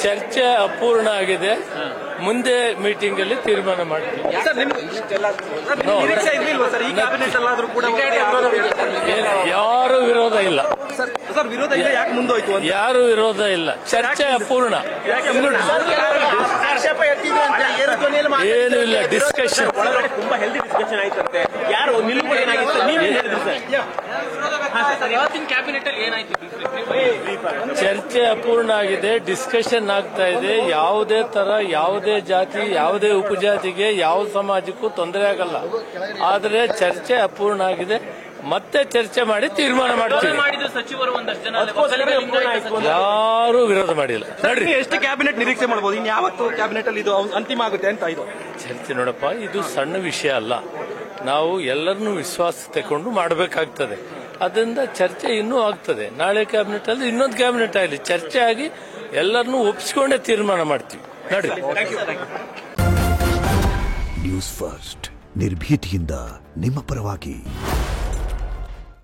ಚರ್ಚೆ ಅಪೂರ್ಣ ಆಗಿದೆ. ಮುಂದೆ ಮೀಟಿಂಗ್ ಅಲ್ಲಿ ತೀರ್ಮಾನ ಮಾಡ್ತೀವಿ. ಯಾರು ವಿರೋಧ ಇಲ್ಲ. ಯಾರು ವಿರೋಧ ಇಲ್ಲ. ಚರ್ಚೆ ಅಪೂರ್ಣ. ಏನು ಇಲ್ಲ. ಡಿಸ್ಕಷನ್ ತುಂಬಾ ಹೆಲ್ದಿ ಡಿಸ್ಕಷನ್ ಆಯ್ತಂತೆ. ಯಾರು ನಿಲುಗಡೆ ಏನಾಗಿತ್ತು ನೀವೇ ಹೇಳಿದ್ರಿ ಸರ್. ಚರ್ಚೆ ಅಪೂರ್ಣ ಆಗಿದೆ. ಡಿಸ್ಕಷನ್ ಆಗ್ತಾ ಇದೆ. ಯಾವುದೇ ತರ ಯಾವುದೇ ಜಾತಿ ಯಾವುದೇ ಉಪಜಾತಿಗೆ ಯಾವ ಸಮಾಜಕ್ಕೂ ತೊಂದರೆ ಆಗಲ್ಲ. ಆದರೆ ಚರ್ಚೆ ಅಪೂರ್ಣ ಆಗಿದೆ. ಮತ್ತೆ ಚರ್ಚೆ ಮಾಡಿ ತೀರ್ಮಾನ ಮಾಡ್ತೀವಿ. ಯಾರು ವಿರೋಧ ಮಾಡಿಲ್ಲ. ನೋಡ್ರಿ, ಎಷ್ಟು ಕ್ಯಾಬಿನೆಟ್ ನಿರೀಕ್ಷೆ ಮಾಡಬಹುದು? ಇನ್ಯಾವತ್ತು ಕ್ಯಾಬಿನೆಟ್ ಅಲ್ಲಿ ಇದು ಅಂತಿಮ ಆಗುತ್ತೆ ಅಂತ ಇದು ಚರ್ಚೆ? ನೋಡಪ್ಪ, ಇದು ಸಣ್ಣ ವಿಷಯ ಅಲ್ಲ. ನಾವು ಎಲ್ಲರನ್ನೂ ವಿಶ್ವಾಸ ತಗೊಂಡು ಮಾಡಬೇಕಾಗ್ತದೆ. ಅದರಿಂದ ಚರ್ಚೆ ಇನ್ನೂ ಆಗ್ತದೆ. ನಾಳೆ ಕ್ಯಾಬಿನೆಟ್ ಅಲ್ಲಿ ಇನ್ನೊಂದು ಕ್ಯಾಬಿನೆಟ್ ಆಗಲಿ, ಚರ್ಚೆ ಆಗಿ ಎಲ್ಲರನ್ನೂ ಒಪ್ಪಿಸಿಕೊಂಡೇ ತೀರ್ಮಾನ ಮಾಡ್ತೀವಿ. ನೋಡಿ, ನ್ಯೂಸ್ ಫಸ್ಟ್ ನಿರ್ಭೀತಿಯಿಂದ ನಿಮ್ಮ ಪರವಾಗಿ.